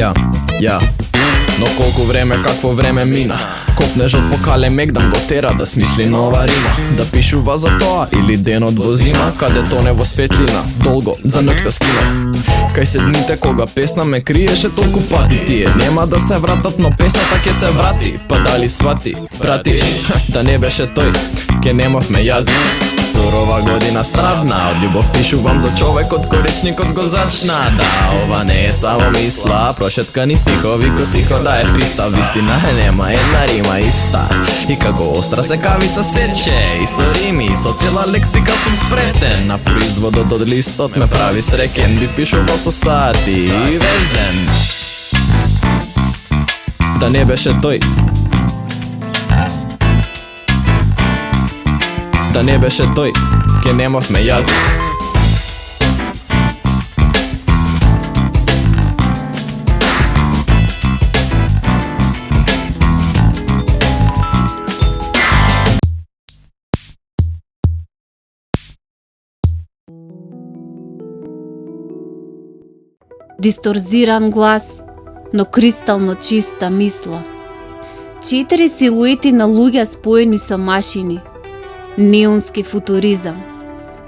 Ја, но колку време, какво време мина. Копнеш од покале Мегдан го тера да смисли нова рима. Да пишува за тоа или денот во зима, каде тоне во светлина, долго за ноќта скина. Кај се дните кога песна ме криеше толку пати. Тие нема да се вратат, но песната ќе се врати. Па дали свати, пратиш, да не беше тој, ке немавме јазик. Сурова година стравна, од љубов пишувам за човекот кој речникот го зачна. Да, ова не е само мисла, прошеткани стихови кој стихот да е писта. Вистина е нема една рима иста. И како остра секавица сече, и со рими, со цела лексика сум спретен. На производот од листот ме прави среќен, би пишувал со сати и везен. Да не беше тој, да не беше тој, ке немавме јазик. Дисторзиран глас, но кристално чиста мисла. 4 силуети на луѓе споени со машини. Неонски футуризам,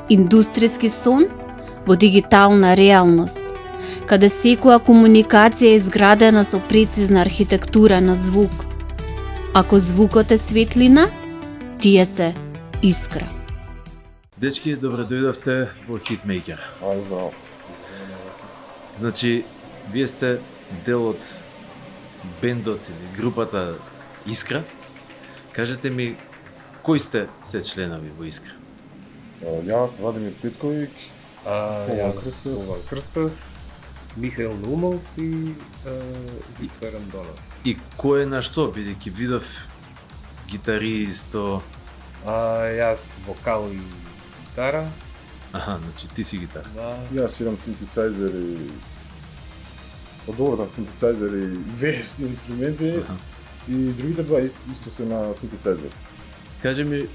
индустријски сон во дигитална реалност, каде секоја комуникација е изградена со прецизна архитектура на звук. Ако звукот е светлина, тие се искра. Дечки, добре дојдовте во Хитмејкер. Значи, вие сте дел од бендот или групата Искра. Кажете ми, кои сте се членови во Искра? Ја, Владимир Питковик, Кован Крстев, Михаил Наумов и Ферен Донов. И кој е на што, бидејќи видов гитаристо? Јас вокал и гитара. Аха, значи ти си гитара. Да. јас свирам синтесајзер и одобрам синтесајзер и весни инструменти. И другите два исто се на синтесајзер. Кажи ми,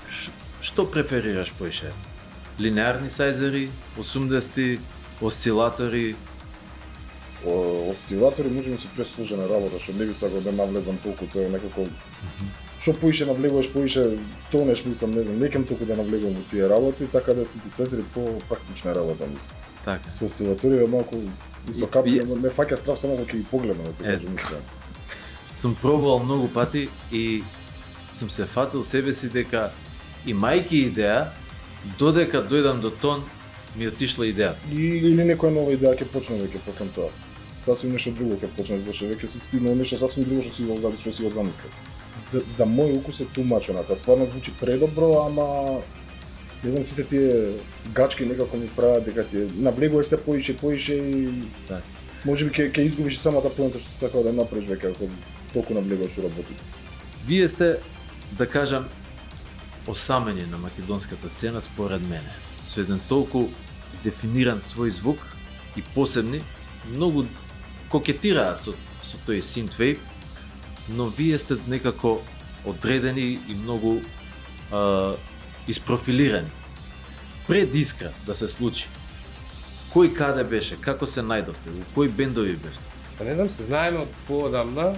што преферираш поише? Линеарни сајзери, 80-ти, осцилатори? Осцилатори може да се пресложена работа, што не би сакал да навлезам толку, тоа е некако што поише навлегуваш, поише тонеш, мислам, не знам, некам толку да навлегувам во тие работи, така да синтесајзери по-практична работа, мислам. Така. Со осцилатори е малку со капи, ме фаќа страв само кога ќе ги погледнам, да кажам мислам. Сум пробувал многу пати и сум се фатил себе си дека имајќи идеја, додека дојдам до тон, ми отишла идејата. Или некоја нова идеја ќе почне веќе после тоа. Сасвим нешто друго ќе почне, зашто веќе си стигнал нешто сасвим друго што си го замислил. За мој укус е тумач онака, стварно звучи предобро, ама не знам, сите тие гачки некако ми прават дека ти навлегуваш се поише и Так. можеби ќе изгубиш самата поента што си сакал да направиш веќе ако толку навлегуваш во работите. Вие сте, да кажам, осамени на македонската сцена според мене. Со еден толку дефиниран свој звук и посебни, многу кокетираат со тој synthwave, но вие сте некако одредени и многу isprofilirani. Пред Искра да се случи, кој каде беше, како се најдовте, во кои бендови бевте? Па не знам, се знаеме од поодамна.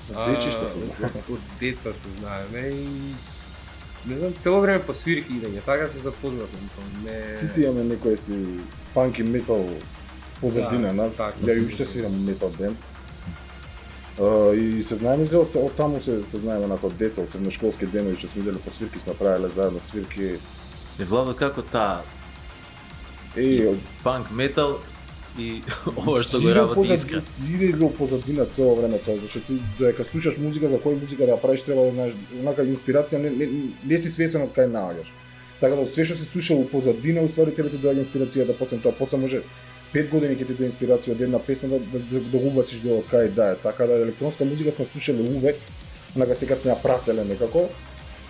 Дечишта се знаеме. Од деца се знаеме и не знам, цело време по свирки идење, така се запознавме, мислам, не... Сите имаме некој си панк и метал позадина нас, така, ја и уште свирам метал бенд. И се знаеме изгледа од таму се знаеме онака од деца, од средношколски денови што сме идели по свирки, сме правеле заедно свирки. Владо, како таа панк метал и ова што го работи Искра? Иде изгледа позадина цело време тоа, зашто ти додека слушаш музика, за која музика да ја правиш треба да знаеш, онака инспирација не си свесен од кај наоѓаш. Така да све што се слуша у позадина, уствари тебе ти доаѓа инспирацијата после тоа, после може 5 години ќе ти даде инспирација од една песна да го убациш дел од кај да е. Така да електронска музика сме слушале увек, онака сега сме ја прателе некако.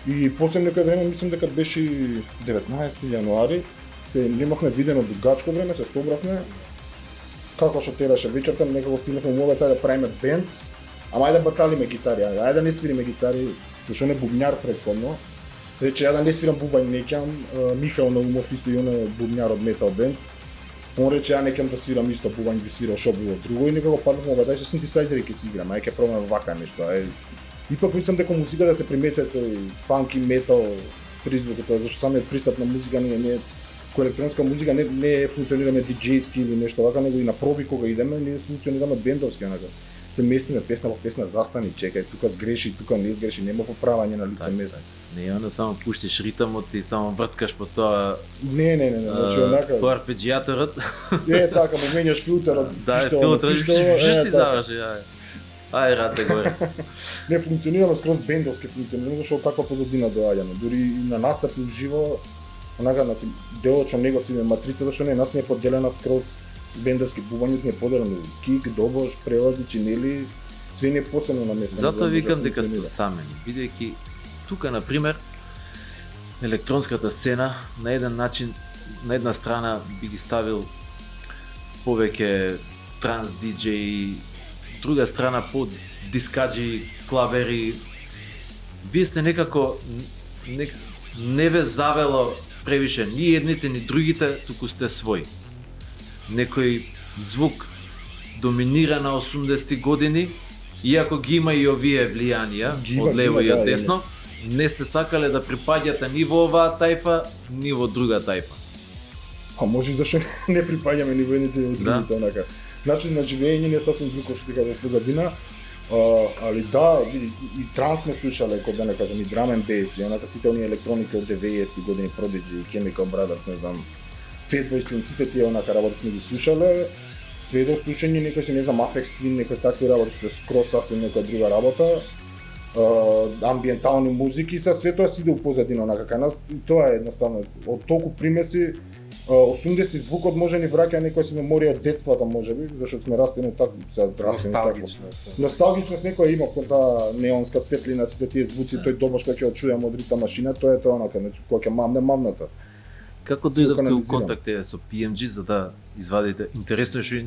И после некој време, мислам дека беше 19 јануари, се немавме видено дугачко време, се собравме. Како што тераше вечерта, некако стигнавме мове да правиме бенд. Ама ајде баталиме гитари, ајде да не свириме гитари, зашто не бубњар претходно. Рече, ја да не свирам бубај, неќам, Михаил Наумов исто и он е бубњар од метал бенд. Он рече ја не ќе да свирам исто бубањ, би свирал шо било друго и некако паднав ова, дај со синтесайзери ќе си играм, ај ќе пробам вака нешто. Ипак мислам дека музика да се примете тој панк и метал призвукот, зашто самиот пристап на музика не кој електронска музика не функционираме диџејски или нешто вака, него и на проби кога идеме, ние функционираме бендовски онака. Се местиме песна по песна, застани, чекај, тука сгреши, тука не сгреши, нема поправање на лице место. Не е да само пуштиш ритамот и само врткаш по тоа. Не, значи онака. По арпеджијаторот. Така, му менјаш филтерот. Да, филтерот, ти заваш, ај раце горе. Не функционираме скроз бендовски функционираме, зашто таква позадина доаѓаме. Дури и на настапи уживо, онака, значи, делот што него си име матрица, зашто нас не е поделена скроз бендовски, бубањот не е поделено, кик, добош, прелази, чинели, све не е посебно на место. Затоа викам дека сте самени, бидејќи тука, на пример, електронската сцена на еден начин, на една страна би ги ставил повеќе транс диџеи, друга страна по дискаджи, клавери. Вие сте некако не ве завело превише ни едните ни другите, туку сте свој. Некој звук доминира на 80-ти години, иако ги има и овие влијанија од лево и од десно, не сте сакале да припаѓате ни во оваа тајфа, ни во друга тајфа. А може зашто не припаѓаме ни во едните и во другите, онака. Начин на живење не сасвим друго што ти кажа позадина, али да, и транс ме слушале, кога да не кажам, и драм н бейс, и онака сите оние електроники од 90-ти години, Prodigy, Chemical Brothers, не знам, Fatboy Slim, сите тие онака работи сме ги слушале, све до слушање некој се не знам, Aphex Twin, некој такви работи, се скроз сасвим некоја друга работа, амбиентални музики, све тоа си иде у позадина, онака кај нас, и тоа е едноставно, од толку примеси, 80-ти звукот може ни враќа некоја си меморија од детството можеби, зашто сме растени така, се растени така. Носталгичност некоја има кон таа неонска светлина, сите тие звуци, тој добаш кога ќе чујам од ритам машина, тоа е тоа онака, кога ќе мамне мамната. Како дојдовте у контакте со PMG за да извадите? Интересно е што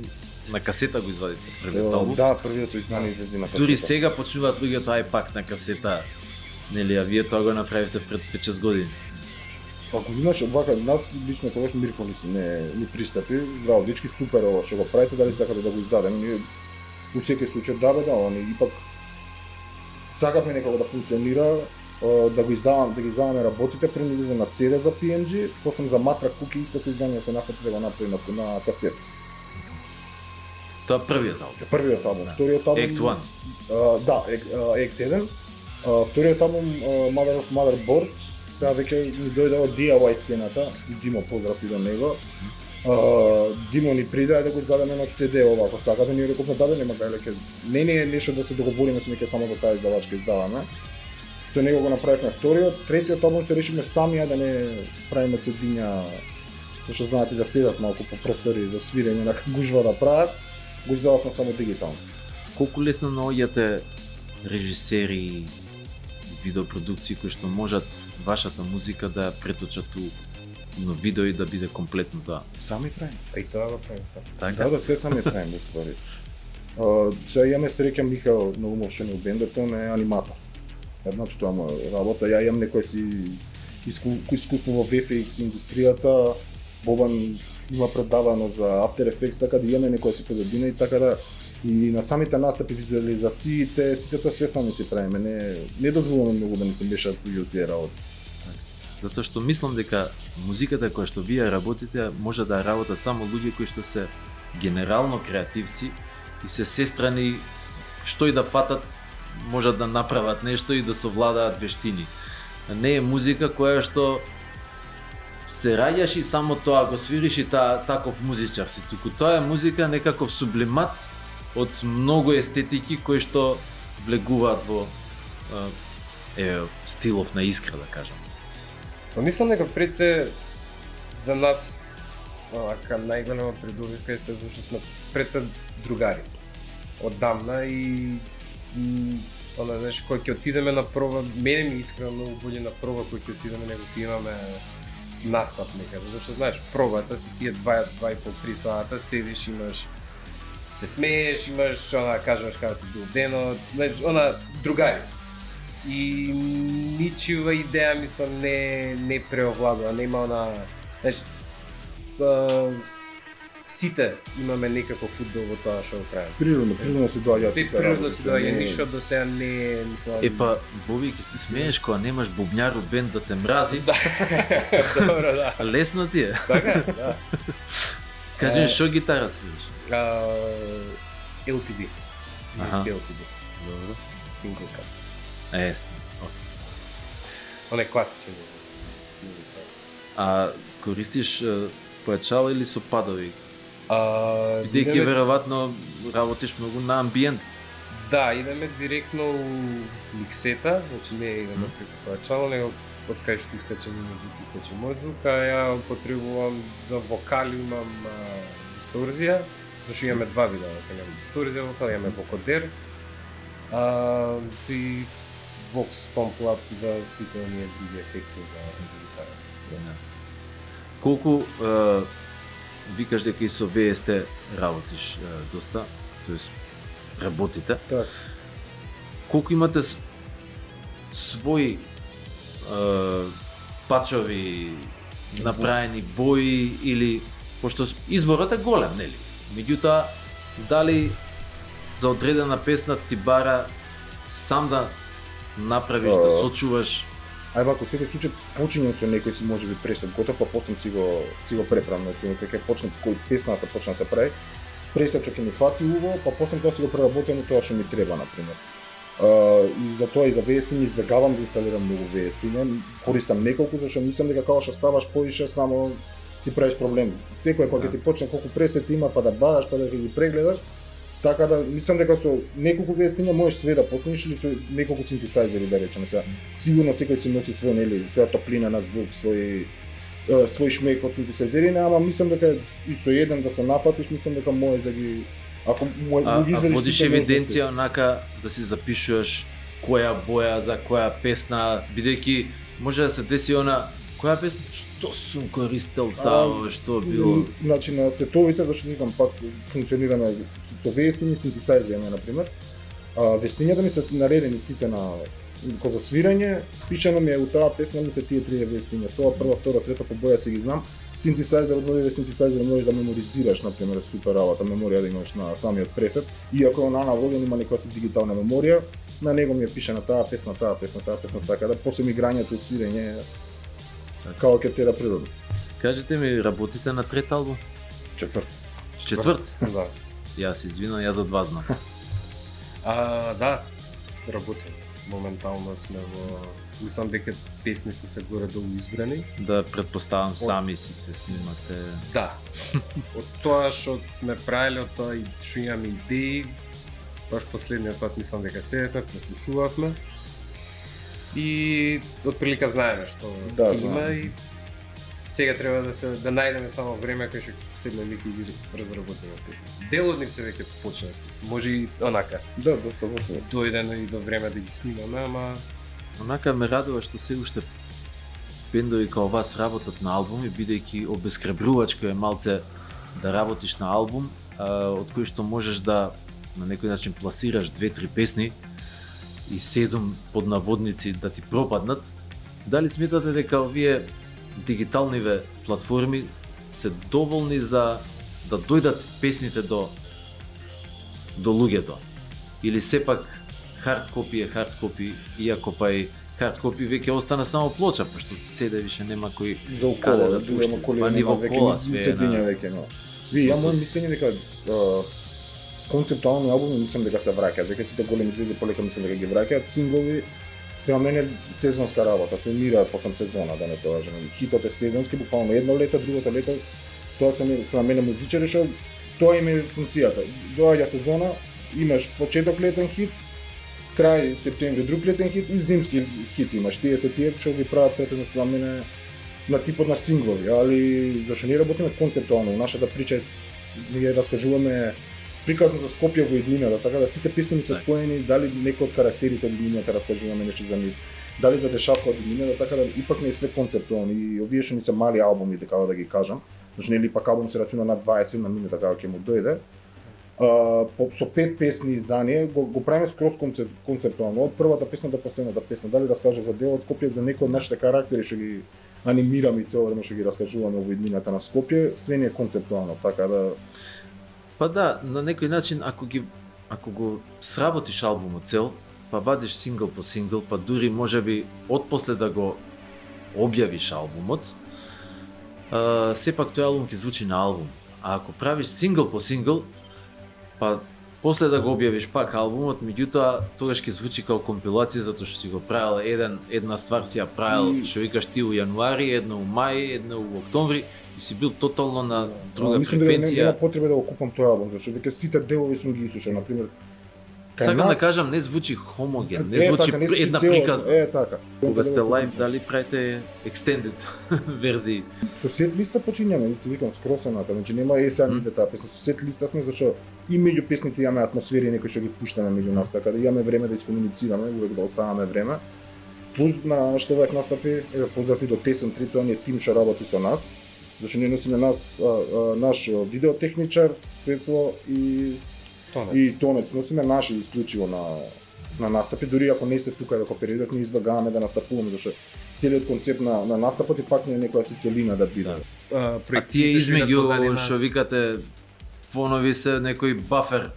на касета го извадите првиот албум. Да, првиот издание излезе на касета. Дури сега почнуваат луѓето ај пак на касета. Нели, а вие тоа го направивте пред 5-6 години. Ако имаш вака, нас лично тогаш мирко ни пристапи, браво, дечки, супер ова што го правите, дали сакате да го издадеме, ние у секој случај да, они ипак сакавме некако да функционира, да ги издаваме работите, први излезе на CD за PMG, после за Матрак Куки истото издание се нафати да го направи на касет. Тоа првиот албум. Првиот албум, вториот албум Act 1. Да, Act 1. Вториот албум Mother of Motherboard, сега веќе ни дојде од DIY сцената, и Димо поздрав и до него. Димо ни придаде да го издадеме на CD ова, ако сакате, ние рековме да нема гајле, не е нешто да се договориме со некој само за таа издавачка издаваме. Со него го направивме вториот, третиот албум се решивме сами да не правиме CD-ња, зашто знаете да седат малку по простори за свирење на гужва да прават, го издававме само дигитално. Колку лесно наоѓате режисери, видеопродукции кои што можат вашата музика да ја преточат на видео и да биде комплетно тоа? Сами правиме. И тоа го правим сами. Така? Да, се сами правиме ствари. Сега имаме среќа Михаил Наумовшен у бендот, он е аниматор. Значи тоа му работа, ја имам некој си искуство во VFX индустријата, Бобан има предавано за After Effects, така да имаме некој си позадина и така да и на самите настапи, визуализациите, сите тоа све сами си правиме, не дозволуваме многу да ни се мешаат луѓе од тие работи. Затоа што мислам дека музиката која што вие работите може да работат само луѓе кои што се генерално креативци и се сестрани, што и да фатат, можат да направат нешто и да совладаат вештини. Не е музика која што се раѓаш и само тоа го свириш и таков музичар си, туку тоа е музика некаков сублимат од многу естетики кои што влегуваат во стилов на Искра, да кажам. Но мислам дека пред се за нас онака најголема придобивка е се зашто сме пред се другари оддамна и она знаеш кој ќе отидеме на проба, мене ми искрено многу боље на проба кој ќе отидеме него ќе имаме настап некаде, зашто знаеш пробата се тие 2,5-3 сата, седиш, имаш се смееш, имаш она кажеш како ти бил денот, знаеш она другари сме. И ничива идеја мислам не преовладува, нема она, знаеш сите имаме некако фудбал во тоа што го правиме. Природно се доаѓа. Све природно се доаѓа, ништо до сега не е, мислам. Епа, Боби, ќе се смееш кога немаш бубњар од бенд да те мрази. Добро, да. Лесно ти е. Така, да. Кажи што гитара свириш? LTD. Аха. LTD. Добро. Single cut. Есно. Он е класичен. А користиш појачала или со падови? Бидејќи Идеме- веројатно работиш многу на амбиент. Да, идеме директно у миксета, значи не идеме преку појачало, него од кај што искаче мој звук, а ја потребувам за вокали, имам дисторзија, зашто имаме два вида, имаме дисторзија вокал, имаме вокодер, и Vox Stomp Lab за сите оние други ефекти за гитара. Колку викаш дека и со VST работиш доста, тоест работите. Так. Колку имате своји пачови, направени бои или пошто изборот е голем, нели? Меѓутоа, дали за одредена песна ти бара сам да направиш, да сочуваш? Ај вако, секој случај почињам со некој си можеби пресет готов, па после си го преправам, кога ќе почне кој песна се почне да се прави. Пресет што ќе ми фати уво, па после тоа си го преработам тоа што ми треба на пример. И за тоа и за вестини избегавам да инсталирам многу вестини. Користам неколку зашто мислам дека кога што ставаш поише само си правиш проблем. Секој кога ќе ти почне колку пресет има па да бараш, па да ги прегледаш. Така да мислам дека со неколку вестиња можеш све да постигнеш или со неколку синтесајзери да речеме сега. Сигурно секој си носи свој нели, своја топлина на звук, свој шмек од синтесајзери, ама мислам дека и со еден да се нафатиш, мислам дека можеш да ги ако му ги извадиш. Водиш евиденција онака да си запишуваш која боја за која песна, бидејќи може да се деси она која песна што сум користел тао, што било. Значи на сетовите зашто викам пак функционираме со вестини, синтесајзери на пример. Вестињата ми се наредени сите на за свирање, пишано ми е у таа песна ми се тие три вестиња. Тоа прва, втора, трета по боја си ги знам. Синтесајзер од новите синтесајзери можеш да меморизираш, на пример, супер работа, меморија да имаш на самиот пресет. Иако на наводен има некоја си дигитална меморија, на него ми е пишана таа песна, така да после ми играњето и свирење како ќе тера природно. Кажете ми, работите на трет албум? Четврт? Да. Јас извинам, јас за два знам. Да, работим. Моментално сме во... Мислам дека песните се горе-долу избрани. Да предпоставам сами си се снимате. Да. Од тоа што сме правиле, од тоа и што имаме идеи, баш последниот пат мислам дека седевме, прослушувавме. И отприлика знаеме што Да, има знам. и сега треба да најдеме само време кога ќе седнеме и ги разработиме песни. Дел од нив се веќе почнати. Може и онака. Да, доста готово. Дојде и до време да ги снимаме, ама Онака ме радува што се уште бендови као вас работат на албуми, бидејќи обесхрабрувачко е малце да работиш на албум, од кој што можеш да на некој начин пласираш 2-3 песни и 7 под наводници да ти пропаднат. Дали сметате дека овие дигиталниве платформи се доволни за да дојдат песните до луѓето? Или сепак хард копи е хард копи, иако па и хард копи веќе остана само плоча, пошто CD више нема кој За каде окола, да пушти. Па ни во кола све е цедиња на... веќе, но. Ви, ја моје мислење дека концептуални албуми мислам дека се враќаат, дека сите големи звезди полека мислам дека ги враќаат, синглови спрема мене сезонска работа, се умираат посам сезона, да не се лажеме. Хитот е сезонски, буквално едно лето, другото лето, тоа се спрема мене музичари што тоа им е функцијата. Доаѓа сезона, имаш почеток летен хит, крај септември друг летен хит и зимски хит имаш. Тие се тие што ги прават претедно спрема мене на типот на синглови, али зашто ние работиме концептуално, нашата прича е ние раскажуваме приказно за Скопје во иднината, така да сите песни ми се споени, дали некој од карактерите од иднината раскажуваме нешто за нив, дали за дешавка од иднината, така да ипак не е све концептуално и овие што ни се мали албуми, така да ги кажам, зашто нели пак албум се рачуна на 20 на минута како ќе му дојде. со 5 песни издание, го правиме скроз концептуално, од првата песна до последната песна, дали раскажа за делот Скопје, за некои од нашите карактери што ги анимираме и цело време што ги раскажуваме во иднината на Скопје, се не е концептуално, така да... Па да, на некој начин, ако го сработиш албумот цел, па вадиш сингл по сингл, па дури можеби отпосле да го објавиш албумот, сепак тој албум ќе звучи на албум. А ако правиш сингл по сингл, па после да го објавиш пак албумот, меѓутоа тогаш ќе звучи како компилација затоа што си го правил една ствар си ја правил, што викаш ти у јануари, една у мај, една у октомври и си бил тотално на друга фреквенција. Мислам дека нема потреба да го купам тој албум, зашто веќе сите делови сум ги изслушал, на пример. Сакам да кажам, не звучи хомоген, не звучи една приказна. Така. Кога сте лайв, дали правите extended верзии? Со сет листа почињаме, ти викам скросената, значи нема сега ните таа песна, со сет листа сме зашто и меѓу песните имаме атмосфери некои што ги пуштаме меѓу нас, така да имаме време да искомуницираме, увек да оставаме време. Плюс на што дав настапи, поздрав и до Тесен 3, тоа е тим што работи со нас, зашто ние носиме наш видеотехничар, светло и Тонец носиме наши исклучиво на настапи, дури ако не се тука да кооперират, ние избегаваме да настапуваме, зашто целиот концепт на настапот и пак не е некоја си целина да биде. А тие измеѓу што викате фонови се некој бафер.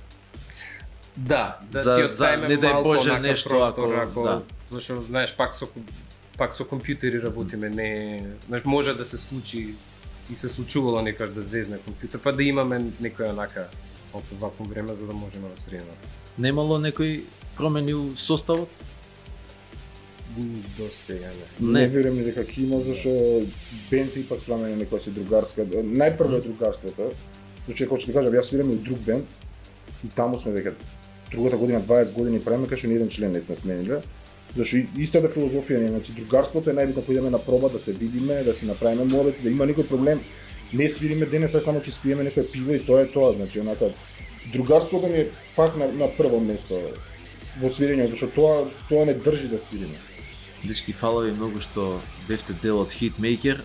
Да си оставиме не дај малку Боже онака нешто простор, ако да. Зашто знаеш пак со компјутери работиме, не, знаеш може да се случи и се случувало некој да зезне компјутер, па да имаме некоја онака од вакво време за да можеме да средиме. Немало некои промени у составот? До сега Не верувам дека ќе има, зашто бенд и пак спрема некоја си другарска. Најпрво е другарството. Значи ако ќе ти кажам, јас свирам и друг бенд и таму сме дека другата година 20 години правиме кај што ни еден член не сме смениле. Зашто истата филозофија ни, значи другарството е најбитно, поидеме на проба да се видиме, да си направиме муабет, да има некој проблем. Не свириме денес, само ќе спиеме некој пиво и тоа е тоа, значи онака другарството ми е пак на прво место во свирење, зашто тоа не држи да свириме. Дечки, фала ви многу што бевте дел од Hitmaker.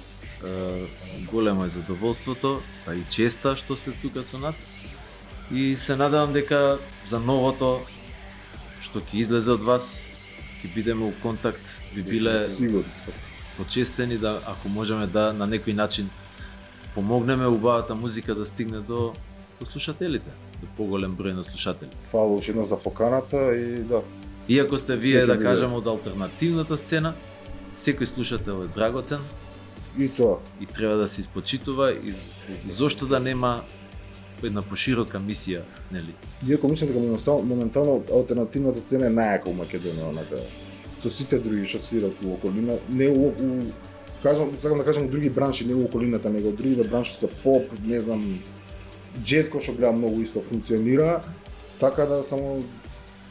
Големо е задоволството, па и честа што сте тука со нас. И се надевам дека за новото што ќе излезе од вас, ќе бидеме у контакт, би биле почестени да ако можеме да на некој начин помогнеме убавата музика да стигне до слушателите, до поголем број на слушатели. Фала уште еднаш за поканата и да. Иако сте вие, да кажем, од алтернативната сцена, секој слушател е драгоцен и тоа. И треба да се почитува и зошто да нема една поширока мисија, нели? Иако мислам дека моментално алтернативната сцена е најака у Македонија, онака со сите други што свират у околина, не сакам да кажам у други бранши, не у околината, него другите бранши се поп, не знам, джез кој што гледам многу исто функционира, така да само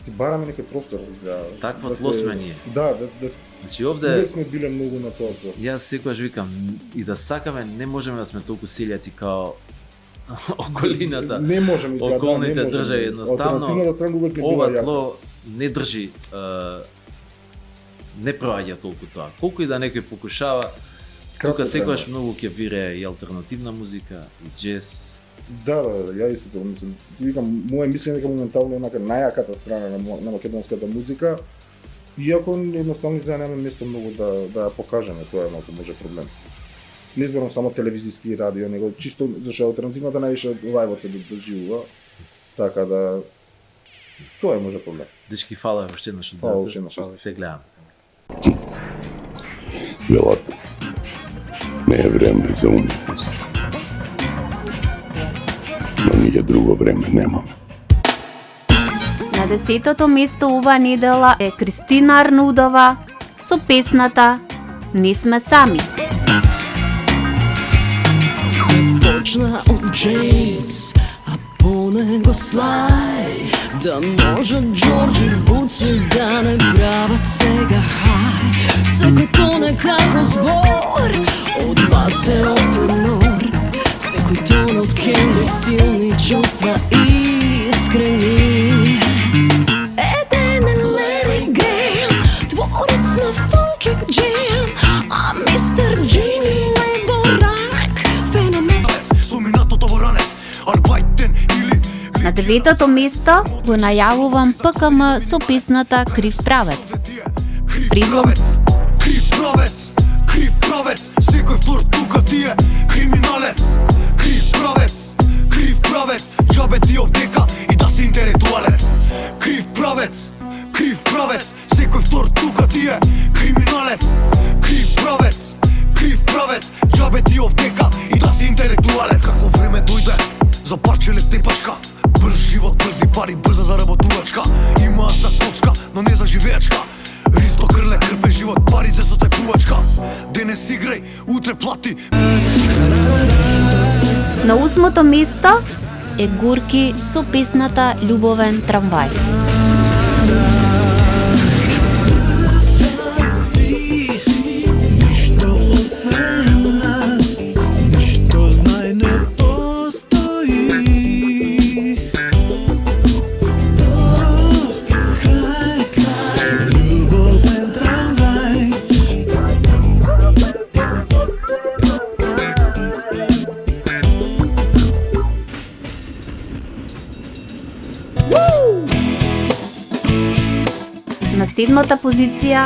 си бараме некој простор да таква тлосмение. Да, значи овде сме биле многу на тоа. Јас секогаш викам и да сакаме не можеме да сме толку селјаци као околината. Не можеме изгледа, околните држави едноставно. Ова тло не држи не проаѓа толку тоа. Колку и да некој покушава, тука секогаш многу ќе вирее и алтернативна музика, и джез. Да, ја исто мислам. Викам, моје мислење дека моментално е најаката страна на македонската музика, иако едноставно да немаме место многу да ја покажеме, тоа е малку може проблем. Не изборам само телевизиски и радио, него чисто зашто алтернативната највише лајвот се доживува, така да тоа е може проблем. Дечки, фала уште еднаш од вас, се гледам. Велат, не е време за уметност. Но ние друго време немаме. На 10-тото место оваа недела е Кристина Арнудова со песната "Не сме сами". Се почна од Джеймс, а по него слај, да можат Джорджи Буци да не прават сега хај. Секој тоне како збор, од бас е од тенор. Секој тон од Кенли, силни чувства искрени. Еден е Лери Грејм, творец на функи джем, а мистер Джини е борак, феномен. На 9-то место го најавувам ПКМ со песната Крив правец. Придлог Крив правец, крив правец, секој втор тука ти е криминалец. Крив правец, џабе ти овдека и да си интелектуалец. Крив правец, секој втор тука ти е криминалец. Крив правец, џабе ти овдека и да си интелектуалец. Како време дојде, за парче лев тепачка, брз живот, брзи пари, брза заработувачка. Имаат за коцка, но не за живеачка. Ристо крле, крпе живот, парите со текувачка. Денес играј, утре плати. На 8-то место е Горки со песната Љубовен трамвај. На 7-та позиција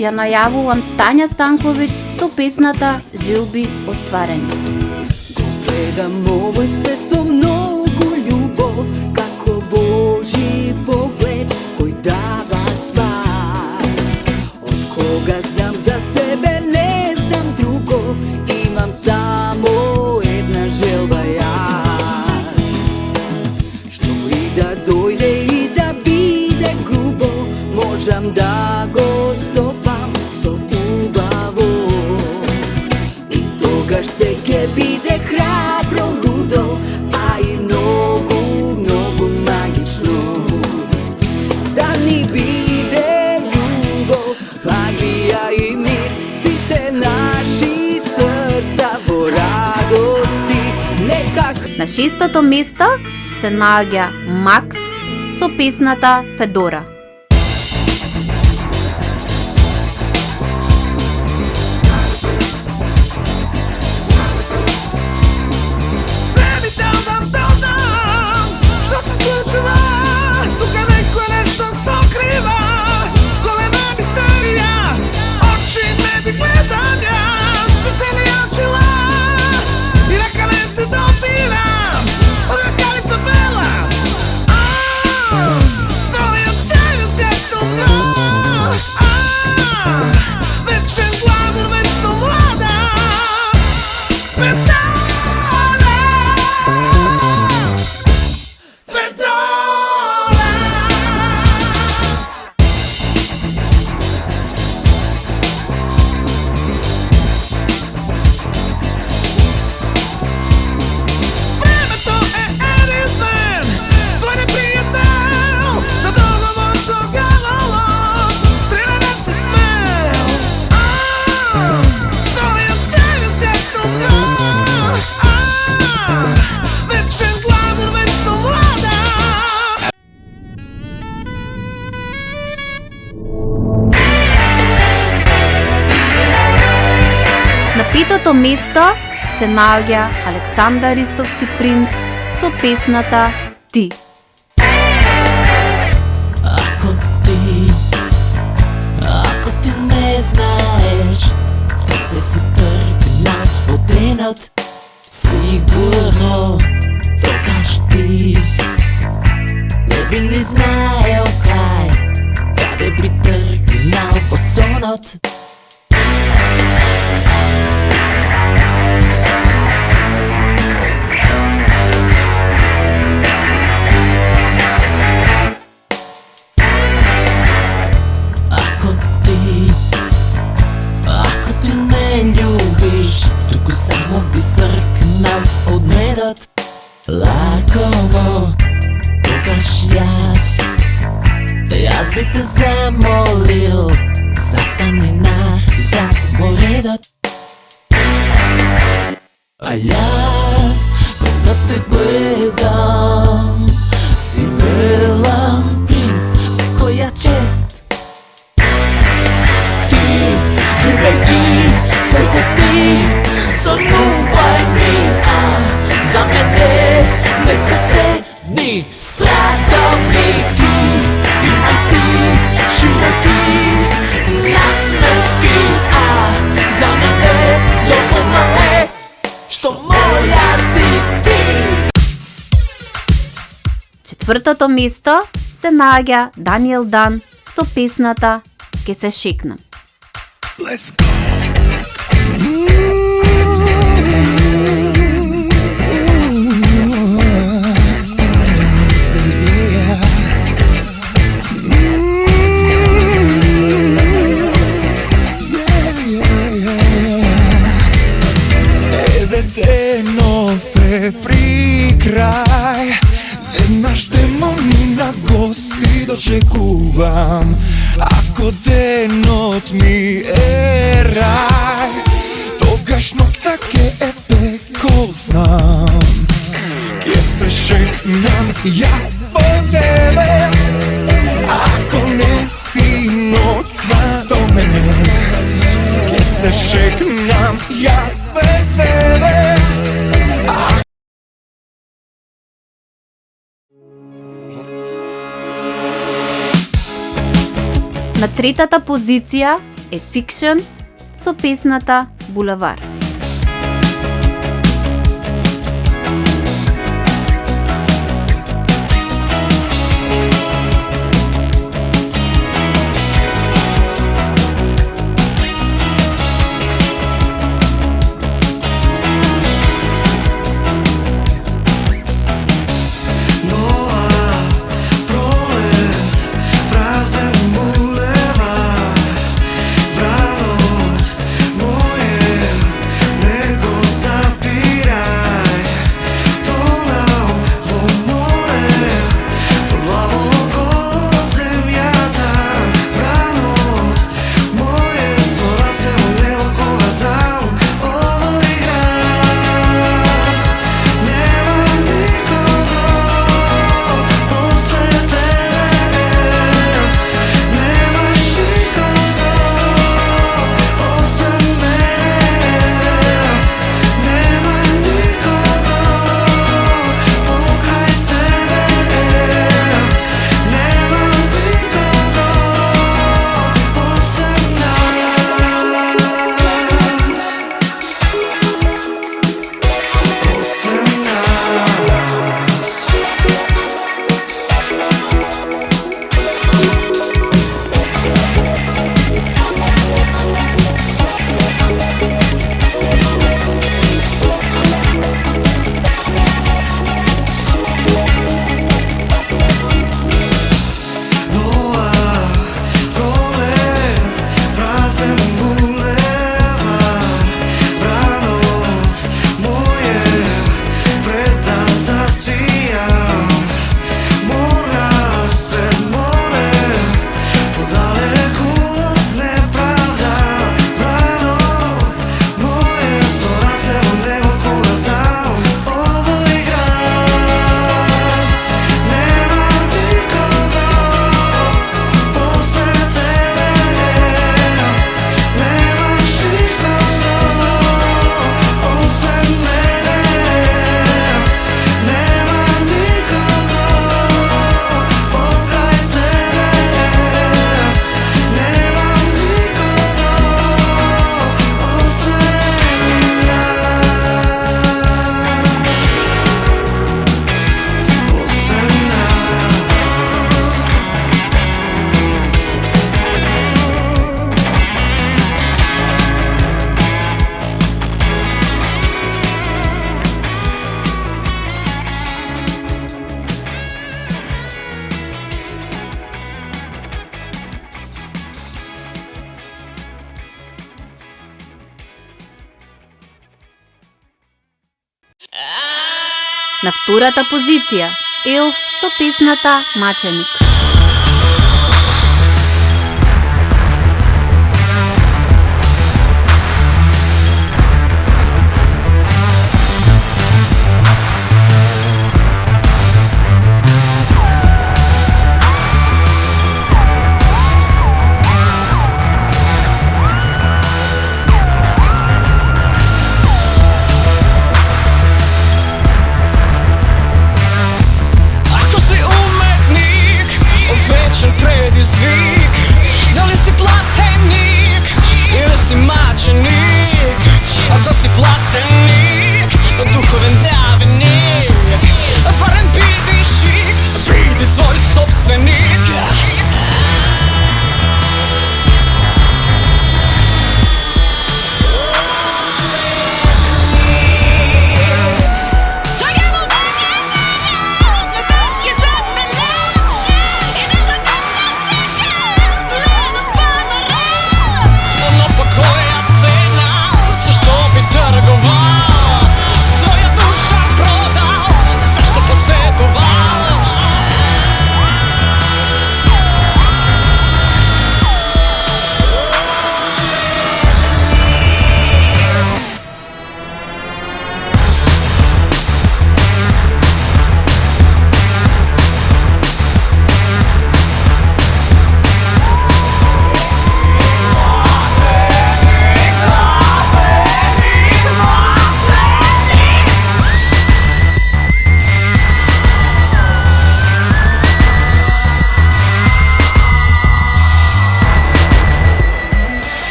ја најавувам Тања Станковиќ со песната Желби остварени. Гледам овој свет со многу љубов, како Божи поглед кој дава спас. Од кога знам за себе, не знам друго, имам само една желба јас. Што и да дојде и да биде грубо, можам да го стопам со убаво. И тогаш се ке биде храбро, лудо, а и многу, многу магично. Да ни биде љубов, магија и мир, сите наши срца во радости. Нека На 6-то место се наоѓа Макс со песната Федора. На 5-то место се наоѓа Александар Ристовски принц со песната Ти. Ако ти не знаеш, твърде си тръгнал от денът, сигурно тогаш ти не би ни знаел къде би тръгнал по сонот. Ако ти не любиш, тук само би съркнал от медът. Лакомо, тогаш аз би те замолил, застани назад во редът. А аз, кога те гледам, си велам принц, за која чест. Ти, живејќи своите сни, сонувај ми, за мене нека се дни четвртото место се наоѓа Даниел Дан со песната Ке се шекнам. Let's go. Денов е при крај, веднаш демони на гости дочекувам. Ако денот ми е рај, тогаш ноќта ке е пеко знам. Ке се шекнам јас по тебе, ако не си ноќва до мене. Ке се шекнам јас без тебе. На третата позиција е Fiction со песната Булевар. На втората позиција Елф со песната Маченик. Ako si umetnik,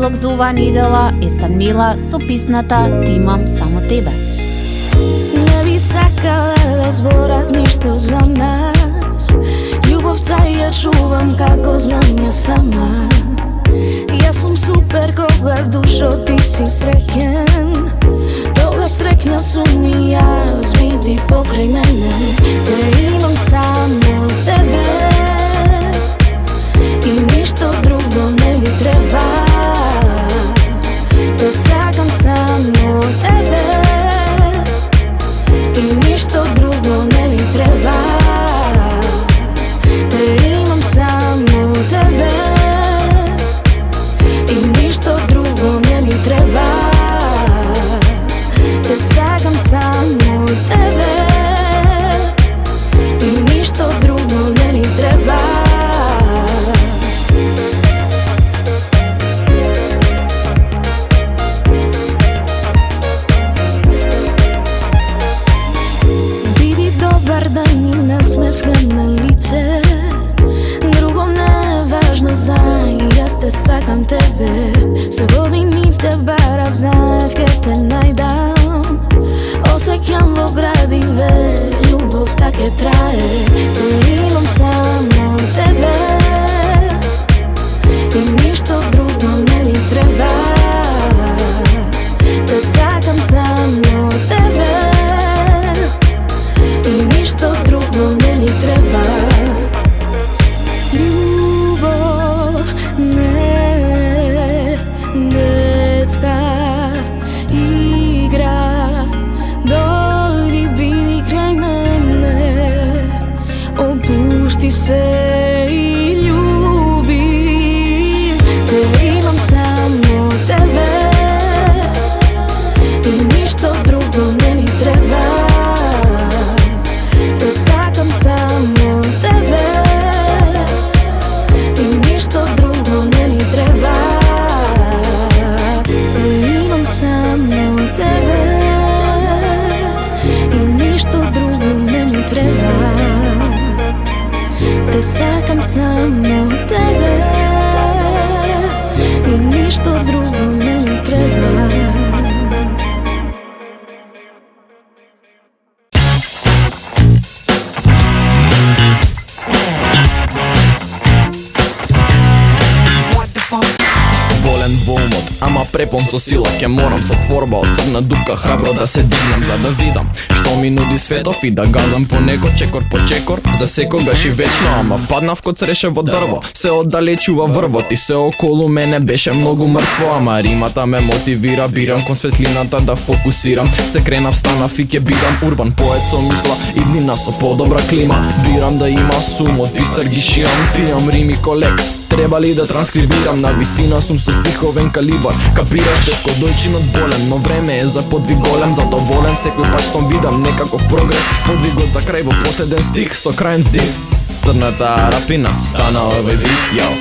предлог за оваа недела е Санила со песната Ти имам само тебе. Не би сакала да зборат ништо за нас. Љубовта ја чувам како знам ја сама. Јас сум супер кога в душо ти си среќен. Тогаш среќна сум и јас, биди покрај мене. Те имам само тебе и ништо друго не ми треба. Те сакам само тебе и ништо друго не ми треба. Те имам само тебе и ништо друго не ми треба. Те сакам само тебе и ништо друго не ми треба. Биди добар да ни насмевка на лице. Друго не е важно, знај, јас те сакам тебе. Со годините барав, знаев ке те најдам. Осеќам во градиве, љубовта ке трае. Те имам само тебе и ништо друго не ми треба. Те сакам само тебе и ништо друго не ми треба. Љубов не е детска игра. Дојди, биди крај мене, опушти се и љуби. Те имам само тебе и ништо друго не ми треба. Те сакам само тебе и ништо друго не ми треба. Те имам само тебе и ништо друго не ми треба. Те сакам само тебе и ништо друго не ми треба. Болен во умот, ама препон со сила. Ке морам со творба од црна дупка храбро да се дигнам, за да видам што ми нуди светов и да газам по него чекор по чекор, за секогаш и вечно. Ама паднав ко цреше во дрво, се оддалечува врвот и се околу мене беше многу мртво. Ама римата ме мотивира, бирам кон светлината да фокусирам. Се кренав, станав и ке бидам урбан поет со мисла и днина со подобра клима. Бирам да има сум од бистар ги шијам, пијам рими колек. Треба ли да транскрибирам, на висина сум со стиховен калибар. Капираш тешко дојчинот болен, но време е за подвиг голем. Задоволен секој пат што видам некаков прогрес. Подвигот за крај во последен стих со крајен здив. Црната рапина стана овој бит, јао.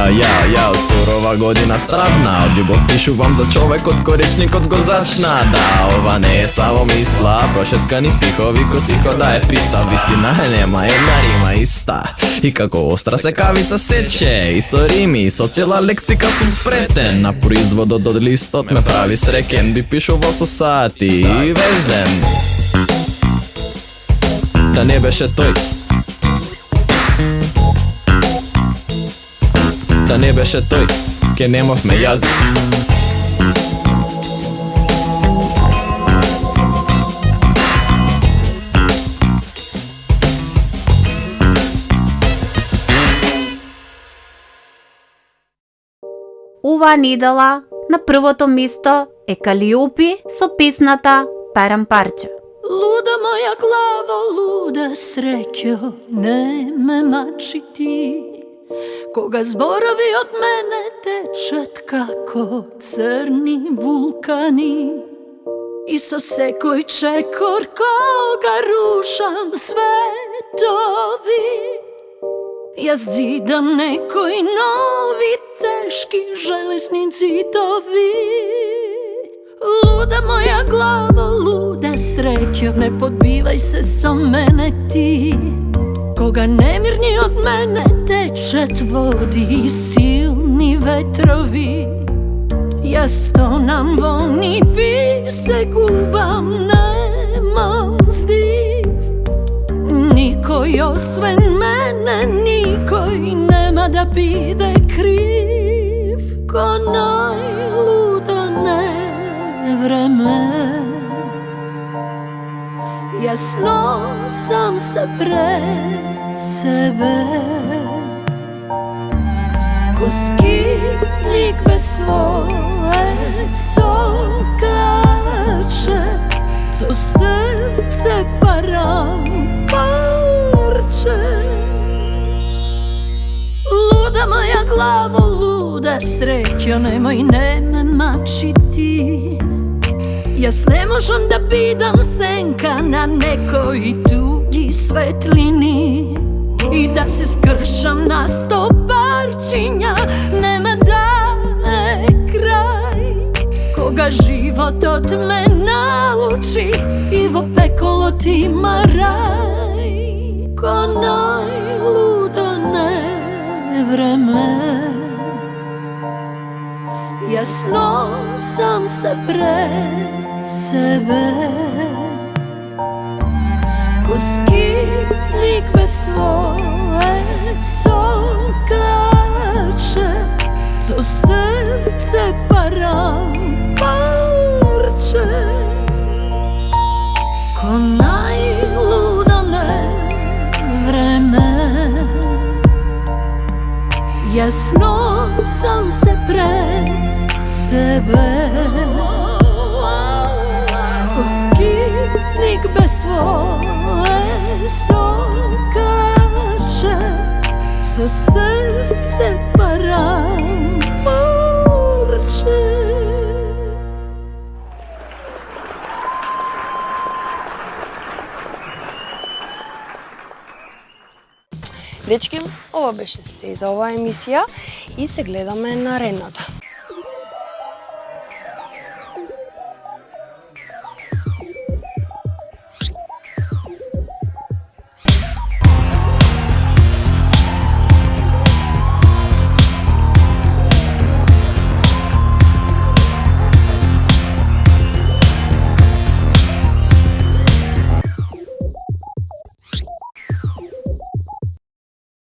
Ја, сурова година стравна. Од љубов пишувам за човекот кој речникот го зачна. Да, ова не е само мисла, прошеткани стихови ко стихо да е писта. Вистина е нема една рима иста. И како остра секавица сече, и со рими, и со цела лексика сум спретен. На производот од листот ме прави среќен, би пишувал со сати и везен. Да не беше тој, да не беше тој, ке немавме јазик. Оваа недела на првото место е Калиопи со песната Перам парче. Луда моја глава, луда среќо, не ме мачи ти. Кога зборови од мене течат како црни вулкани. И со секој чекор кога рушам светови, Јас зидам некои нови тешки железни зидови. Луда моја глава, луда среќо, не подбивај се со мене ти. Кога немирни од мене течат води и силни ветрови, јас тонам во нив, се губам, немам здив. Никој освен мене, никој нема да биде крив. Ко најлудо не време, јас носам се пред себе. Ко скитник без свое сокаче, со срце парам парче. Луда моја главо, луда среќо, немој не ме мачи ти. Јас не можам да бидам сенка на некои туги светлини и да се скршам на 100 парчиња, нема да е крај. Кога животот ме научи и во пеколот има рај. Ко најлудо не време, јас носам се пред себе. Ко скитник без свое сокаче, со срце парам парче. Ко најлудо не време, јас носам се пред себе. Ко скитник без свое сокаче, со срце парам парче. Дечки, ова беше се за оваа емисија и се гледаме наредната.